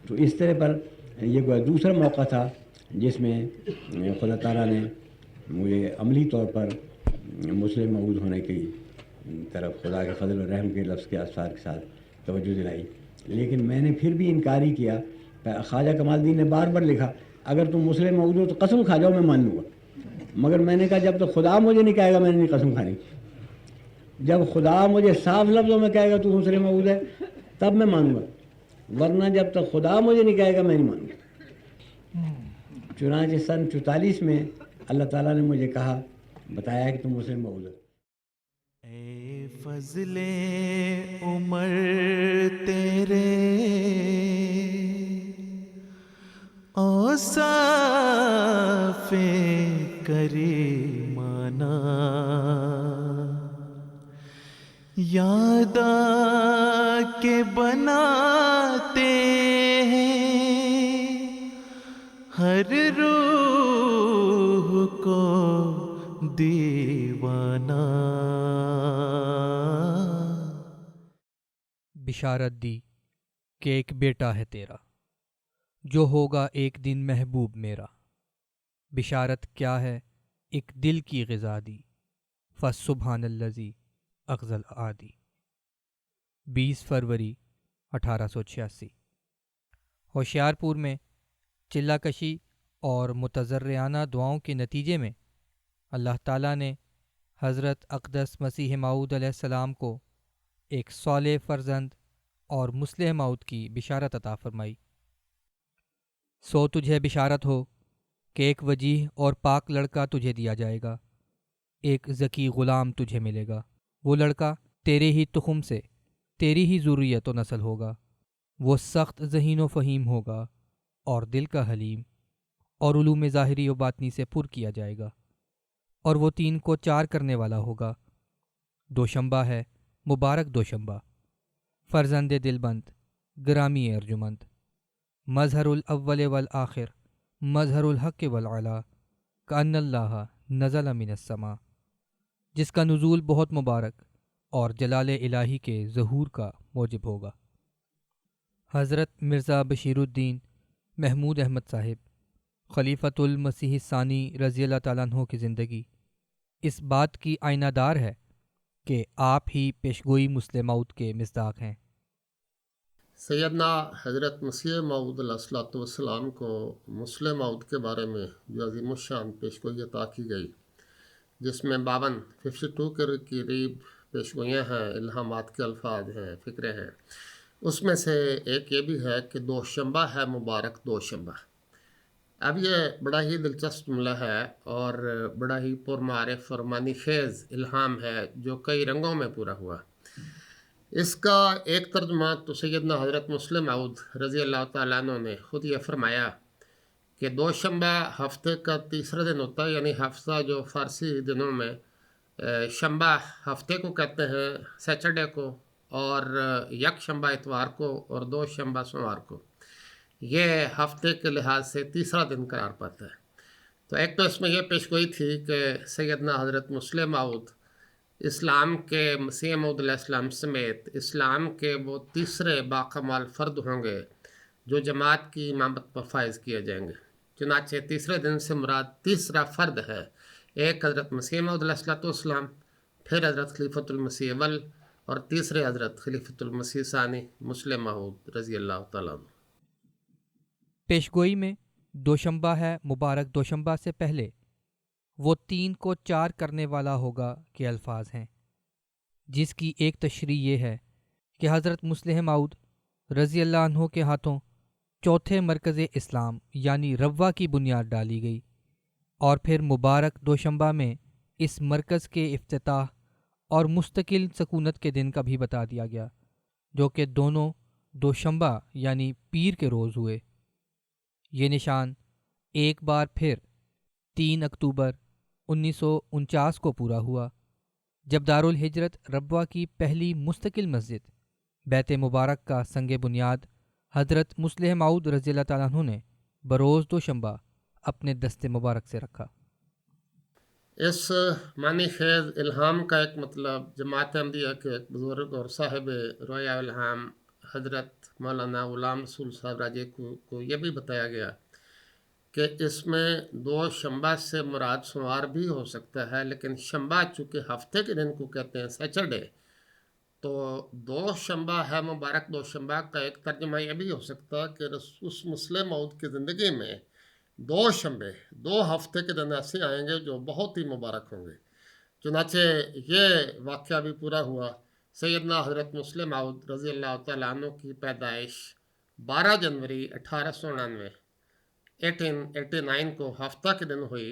تو اس طرح پر یہ کوئی دوسرا موقع تھا جس میں خدا تعالیٰ نے مجھے عملی طور پر مسلم مؤود ہونے کی طرف خدا کے فضل و رحم کے لفظ کے اثار کے ساتھ توجہ دلائی. لیکن میں نے پھر بھی انکار ہی کیا. خواجہ کمال الدین نے بار بار لکھا اگر تم مسلم مؤود ہو تو قسم کھا جاؤ میں مان لوں گا. مگر میں نے کہا جب تک خدا مجھے نہیں کہے گا میں نے نہیں قسم کھانی. جب خدا مجھے صاف لفظوں میں کہے گا تو مسلم مؤود ہے تب میں مانوں گا، ورنہ جب تک خدا مجھے نہیں کہے گا میں نہیں مانوں گا. چنانچہ سن 44 میں اللہ تعالیٰ نے مجھے کہا، بتایا کہ تم مسلم مؤود ہو. اے فضل عمر تیرے اوصاف کریمانہ یاد آ کے بناتے ہیں ہر روح کو دیوانہ. بشارت دی کہ ایک بیٹا ہے تیرا جو ہوگا ایک دن محبوب میرا. بشارت کیا ہے ایک دل کی غذا دی فسبحان الذی اغضی العادی. 20 فروری 1886. ہوشیارپور میں چلہ کشی اور متضرعانہ دعاؤں کے نتیجے میں اللہ تعالیٰ نے حضرت اقدس مسیح موعود علیہ السلام کو ایک صالح فرزند اور مصلح موت کی بشارت عطا فرمائی. سو تجھے بشارت ہو کہ ایک وجیح اور پاک لڑکا تجھے دیا جائے گا، ایک ذکی غلام تجھے ملے گا. وہ لڑکا تیرے ہی تخم سے، تیری ہی ذریت و نسل ہوگا. وہ سخت ذہین و فہیم ہوگا اور دل کا حلیم، اور علوم ظاہری و باطنی سے پر کیا جائے گا، اور وہ 3 کو 4 کرنے والا ہوگا. دوشنبہ ہے، مبارک دوشنبہ. فرزند دلبند، گرامی ارجمند، مظہر الاول والآخر، مظہر الحق والعلا، کأن اللہ نزل من السماء، جس کا نزول بہت مبارک اور جلال الہی کے ظہور کا موجب ہوگا. حضرت مرزا بشیر الدین محمود احمد صاحب خلیفۃ المسیح الثانی رضی اللہ تعالیٰ عنہ کی زندگی اس بات کی آئینہ دار ہے کہ آپ ہی پیشگوئی مسلم موعود کے مصداق ہیں. سیدنا حضرت مسیح موعود علیہ الصلوۃ والسلام کو مسلم موعود کے بارے میں جو عظیم الشان پیشگوئی عطا کی گئی، جس میں 52 کے قریب پیشگوئیاں ہیں، الہامات کے الفاظ ہیں، فکرے ہیں. اس میں سے ایک یہ بھی ہے کہ دوشنبہ ہے، مبارک دوشنبہ. اب یہ بڑا ہی دلچسپ جملہ ہے اور بڑا ہی پرمعرف اور معنی خیز الہام ہے جو کئی رنگوں میں پورا ہوا. اس کا ایک ترجمہ تو سیدنا حضرت مسلم موعود رضی اللہ تعالیٰ عنہ نے خود یہ فرمایا کہ دوشنبہ ہفتے کا تیسرا دن ہوتا ہے، یعنی ہفتہ جو فارسی دنوں میں شنبہ ہفتے کو کہتے ہیں، سیچرڈے کو، اور یک شنبہ اتوار کو، اور دوشنبہ سوموار کو. یہ ہفتے کے لحاظ سے تیسرا دن قرار پاتا ہے. تو ایک تو اس میں یہ پیشگوئی تھی کہ سیدنا حضرت مسلم موعود اسلام کے مسیح موعود علیہ السلام سمیت اسلام کے وہ تیسرے باکمال فرد ہوں گے جو جماعت کی امامت پر فائز کیے جائیں گے. چنانچہ تیسرے دن سے مراد تیسرا فرد ہے، ایک حضرت مسیح موعود علیہ السلام، پھر حضرت خلیفۃ المسیح اول، اور تیسرے حضرت خلیفۃ المسیح ثانی مسلم موعود رضی اللہ تعالیٰ عنہ. پیشگوئی میں دوشنبہ ہے، مبارک دوشنبہ سے پہلے وہ 3 کو 4 کرنے والا ہوگا کے الفاظ ہیں، جس کی ایک تشریح یہ ہے کہ حضرت مسلح موعود رضی اللہ عنہ کے ہاتھوں چوتھے مرکز اسلام یعنی روا کی بنیاد ڈالی گئی، اور پھر مبارک دوشنبہ میں اس مرکز کے افتتاح اور مستقل سکونت کے دن کا بھی بتا دیا گیا، جو کہ دونوں دوشنبہ یعنی پیر کے روز ہوئے. یہ نشان ایک بار پھر 3 اکتوبر 1949 کو پورا ہوا، جب دارالہجرت ربوہ کی پہلی مستقل مسجد بیت مبارک کا سنگ بنیاد حضرت مسلح موعود رضی اللہ تعالیٰ عنہ نے بروز دوشنبہ اپنے دست مبارک سے رکھا. اس معنی خیز الہام کا ایک مطلب جماعت احمدیہ کے ایک بزرگ اور صاحب رویا الہام حضرت مولانا غلام رسول صاحب راجے کو یہ بھی بتایا گیا کہ اس میں 2 شنبہ سے مراد سوموار بھی ہو سکتا ہے، لیکن شنبہ چونکہ ہفتے کے دن کو کہتے ہیں سیچرڈے، تو 2 شنبہ ہے مبارک 2 شنبہ کا ایک ترجمہ یہ بھی ہو سکتا ہے کہ اس مسلم موعود کی زندگی میں 2 شنبے 2 ہفتے کے دن ایسے آئیں گے جو بہت ہی مبارک ہوں گے۔ چنانچہ یہ واقعہ بھی پورا ہوا۔ سیدنا حضرت مسلم موعود رضی اللہ تعالیٰ عنہ کی پیدائش 12 جنوری 1899 1889 کو ہفتہ کے دن ہوئی،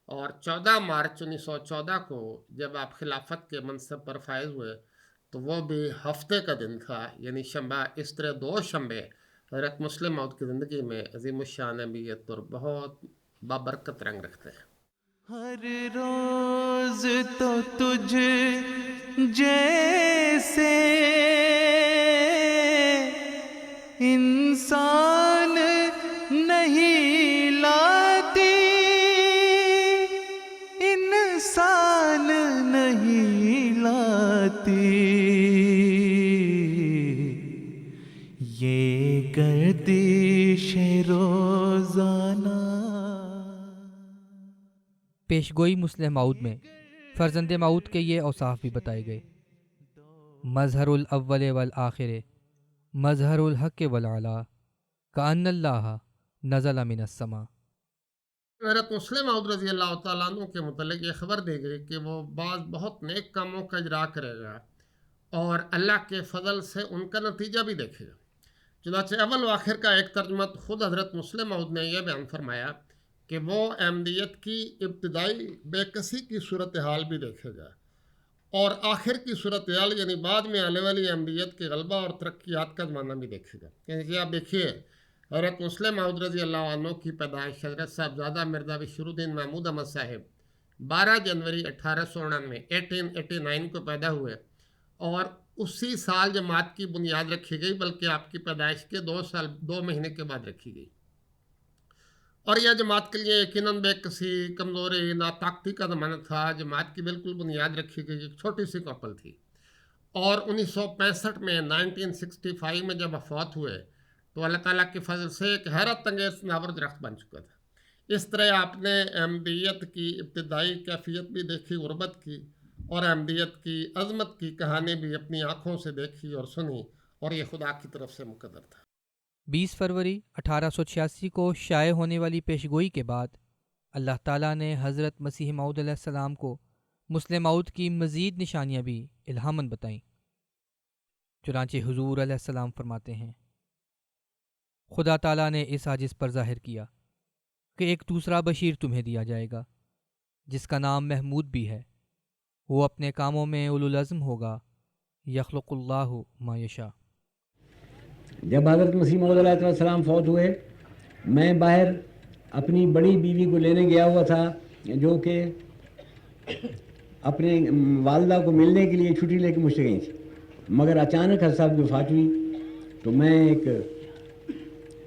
اور 14 مارچ 1914 کو جب آپ خلافت کے منصب پر فائز ہوئے تو وہ بھی ہفتے کا دن تھا، یعنی شنبہ۔ اس طرح 2 شنبے حضرت مسلم موعود کی زندگی میں عظیم الشان اہمیت اور بہت بابرکت رنگ رکھتے ہیں۔ ہر روز تو تجھ جیسے انسان نہیں لاتی، انسان نہیں لاتی، یہ گردش روزانہ۔ پیشگوئی مسلم موعود میں فرزند موعود کے یہ اوصاف بھی بتائے گئے: مظہر الاول والآخر، مظہر الحق والعلا، کأن اللہ نزل من السماء۔ حضرت مسلم موعود رضی اللہ تعالیٰ عنہ کے متعلق یہ خبر دی گئی کہ وہ بعض بہت نیک کاموں کا اجرا کرے گا اور اللہ کے فضل سے ان کا نتیجہ بھی دیکھے گا۔ چنانچہ اول و آخر کا ایک ترجمہ خود حضرت مسلم موعود نے یہ بیان فرمایا کہ وہ احمدیت کی ابتدائی بے کسی کی صورتحال بھی دیکھے گا اور آخر کی صورتحال یعنی بعد میں آنے والی احمدیت کے غلبہ اور ترقیات کا زمانہ بھی دیکھے گا۔ کہ آپ دیکھیے حضرت مسلم موعود رضی اللہ عنہ کی پیدائش حضرت صاحبزادہ مرزا بشیر الدین محمود احمد صاحب 12 جنوری 1899 1889 کو پیدا ہوئے، اور اسی سال جماعت کی بنیاد رکھی گئی، بلکہ آپ کی پیدائش کے 2 مہینے کے بعد رکھی گئی۔ اور یہ جماعت کے لیے یقیناً بے کسی کمزوری ناطاقتی کا زمانہ تھا۔ جماعت کی بالکل بنیاد رکھی گئی، ایک چھوٹی سی کپل تھی، اور 1965 میں 1965 میں جب وفات ہوئے تو اللہ تعالیٰ کے فضل سے ایک حیرت انگیز ناور درخت بن چکا تھا۔ اس طرح آپ نے احمدیت کی ابتدائی کیفیت بھی دیکھی، غربت کی، اور احمدیت کی عظمت کی کہانی بھی اپنی آنکھوں سے دیکھی اور سنی، اور یہ خدا کی طرف سے مقدر تھا۔ 20 فروری 1886 کو شائع ہونے والی پیشگوئی کے بعد اللہ تعالیٰ نے حضرت مسیح موعود علیہ السلام کو مسلم موعود کی مزید نشانیاں بھی الہاماً بتائیں۔ چنانچہ حضور علیہ السلام فرماتے ہیں: خدا تعالیٰ نے اس عاجز پر ظاہر کیا کہ ایک دوسرا بشیر تمہیں دیا جائے گا جس کا نام محمود بھی ہے، وہ اپنے کاموں میں اولوالعزم ہوگا، یخلق اللہ ما یشاء۔ جب حضرت مسیح موعود علیہ السلام فوت ہوئے، میں باہر اپنی بڑی بیوی کو لینے گیا ہوا تھا، جو کہ اپنے والدہ کو ملنے کے لیے چھٹی لے کے مجھ سے گئی تھی، مگر اچانک حضرت صاحب کی وفات ہوئی تو میں ایک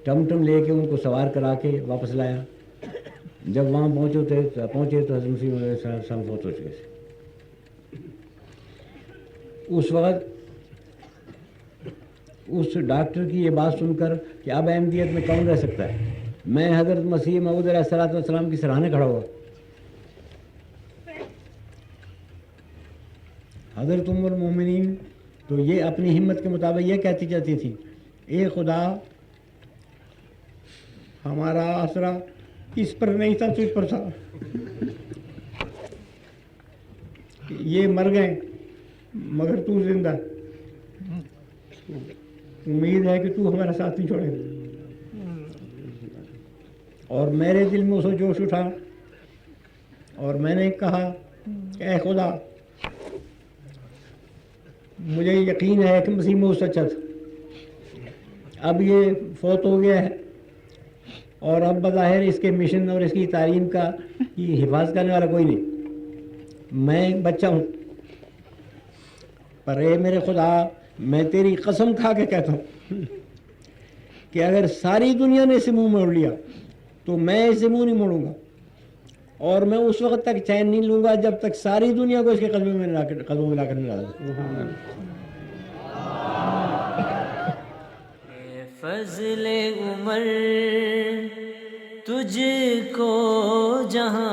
ٹم ٹم لے کے ان کو سوار کرا کے واپس لایا۔ جب وہاں پہنچے تو حضرت مسیح موعود علیہ السلام فوت ہو چکے تھے۔ اس وقت اس ڈاکٹر کی یہ بات سن کر کہ اب احمدیت میں کون رہ سکتا ہے، میں حضرت مسیح موعود علیہ السلام کی سراہنے کھڑا ہوا۔ حضرت ام المومنین تو یہ اپنی ہمت کے مطابق یہ کہتی جاتی تھی: اے خدا، ہمارا آسرا اس پر نہیں تھا، تجھ پر تھا۔ یہ مر گئے مگر تو زندہ، امید ہے کہ تو ہمارا ساتھ نہیں چھوڑے گا۔ اور میرے دل میں اسے جوش اٹھا اور میں نے کہا کہ اے خدا، مجھے یقین ہے کہ مسیح موعود سچا تھا، اب یہ فوت ہو گیا ہے اور اب بظاہر اس کے مشن اور اس کی تعلیم کا کی حفاظت کرنے والا کوئی نہیں، میں ایک بچہ ہوں۔ پر اے میرے خدا، میں تیری قسم کھا کے کہتا ہوں کہ اگر ساری دنیا نے اسے منہ موڑ لیا تو میں اسے منہ نہیں موڑوں گا، اور میں اس وقت تک چین نہیں لوں گا جب تک ساری دنیا کو اس کے قدموں میں لا کر نہیں ڈالا۔ فضل عمر تجھ کو جہاں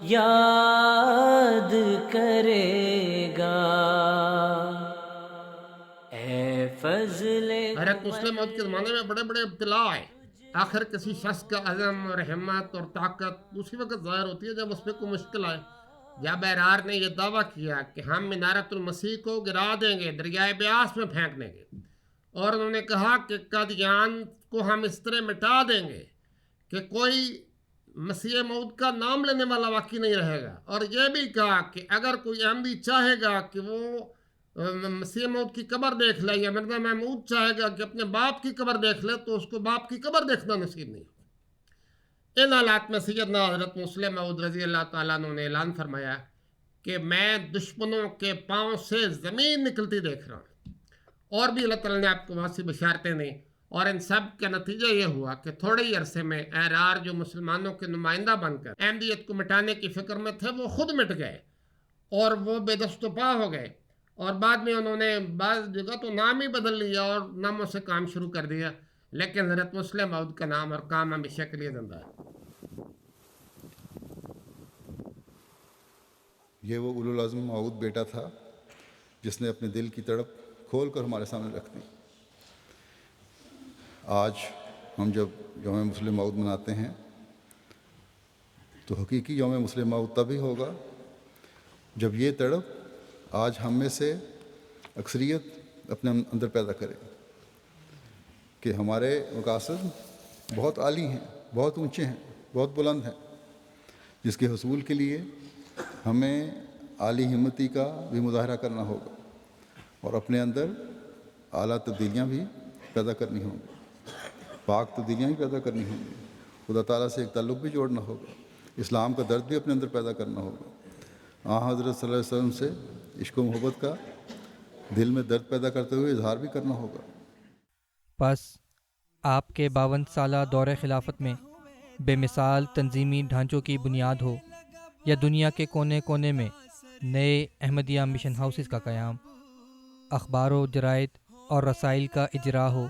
یاد کرے گا، اے فضل حضرت مسلم موعود کے زمانے میں بڑے بڑے ابتلا آئے. آخر کسی شخص کا عزم اور ہمت اور طاقت اسی وقت ظاہر ہوتی ہے جب اس پہ کوئی مشکل آئے. جب ارار نے یہ دعویٰ کیا کہ ہم منارۃ المسیح کو گرا دیں گے، دریائے بیاس میں پھینک دیں گے، اور انہوں نے کہا کہ قادیان کو ہم اس طرح مٹا دیں گے کہ کوئی مسیح موعود کا نام لینے والا باقی نہیں رہے گا، اور یہ بھی کہا کہ اگر کوئی احمدی چاہے گا کہ وہ مسیح موعود کی قبر دیکھ لے، یا مرزا محمود چاہے گا کہ اپنے باپ کی قبر دیکھ لے، تو اس کو باپ کی قبر دیکھنا نصیب نہیں. ان حالات میں سیدنا حضرت مسلم موعود رضی اللہ تعالیٰ عنہ نے اعلان فرمایا کہ میں دشمنوں کے پاؤں سے زمین نکلتی دیکھ رہا ہوں. اور بھی اللہ تعالیٰ نے آپ کو بہت سی بشارتیں دیں، اور ان سب کا نتیجہ یہ ہوا کہ تھوڑے ہی عرصے میں ارار جو مسلمانوں کے نمائندہ بن کر احمدیت کو مٹانے کی فکر میں تھے، وہ خود مٹ گئے اور وہ بے دست و پا ہو گئے، اور بعد میں انہوں نے بعض جگہ تو نام ہی بدل لیا اور ناموں سے کام شروع کر دیا، لیکن حضرت مسلم موعود کا نام اور کام ہمیشہ کے لیے زندہ ہے. یہ وہ اولوالعزم موعود بیٹا تھا جس نے اپنے دل کی تڑپ کھول کر ہمارے سامنے رکھ دی. آج ہم جب یوم مسلم موعود مناتے ہیں تو حقیقی یوم مسلم موعود تبھی ہوگا جب یہ تڑپ آج ہم میں سے اکثریت اپنے اندر پیدا کرے کہ ہمارے مقاصد بہت عالی ہیں، بہت اونچے ہیں، بہت بلند ہیں، جس کے حصول کے لیے ہمیں عالی ہمتی کا بھی مظاہرہ کرنا ہوگا اور اپنے اندر اعلیٰ تبدیلیاں بھی پیدا کرنی ہوں گی، پاک تبدیلیاں بھی پیدا کرنی ہوں گی، خدا تعالیٰ سے ایک تعلق بھی جوڑنا ہوگا، اسلام کا درد بھی اپنے اندر پیدا کرنا ہوگا، حضرت صلی اللہ علیہ وسلم سے عشق و محبت کا دل میں درد پیدا کرتے ہوئے اظہار بھی کرنا ہوگا. پس آپ کے 52 سالہ دور خلافت میں بے مثال تنظیمی ڈھانچوں کی بنیاد ہو، یا دنیا کے کونے کونے میں نئے احمدیہ مشن ہاؤسز کا قیام، اخبار و جرائد اور رسائل کا اجرا ہو،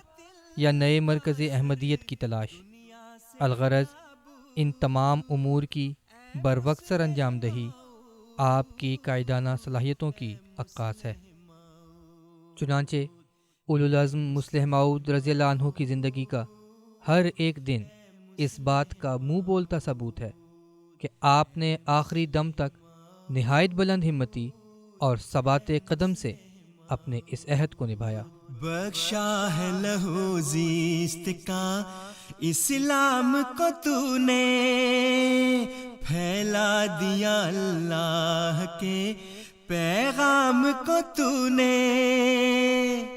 یا نئے مرکز احمدیت کی تلاش، الغرض ان تمام امور کی بروقت سر انجام دہی آپ کی قائدانہ صلاحیتوں کی عکاس ہے. چنانچہ اولوالعزم مسلم موعود رضی اللہ عنہ کی زندگی کا ہر ایک دن اس بات کا منہ بولتا ثبوت ہے کہ آپ نے آخری دم تک نہایت بلند ہمتی اور ثبات قدم سے اپنے اس عہد کو نبھایا. بخشا ہے لہو زیست کا اسلام کو تو نے، پھیلا دیا اللہ کے پیغام کو تو نے،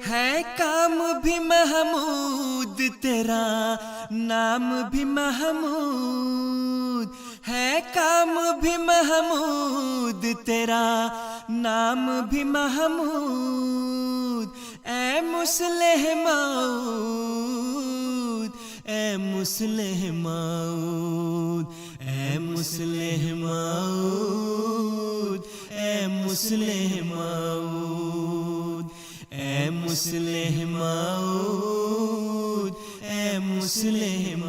ہے کام بھی محمود تیرا نام بھی محمود، ہے کام بھی محمود تیرا نام بھی محمود، اے مسلح موعود، اے مسلح موعود، اے مسلح موعود، اے مسلح موعود، اے مسلح موعود، اے مسلح موعود.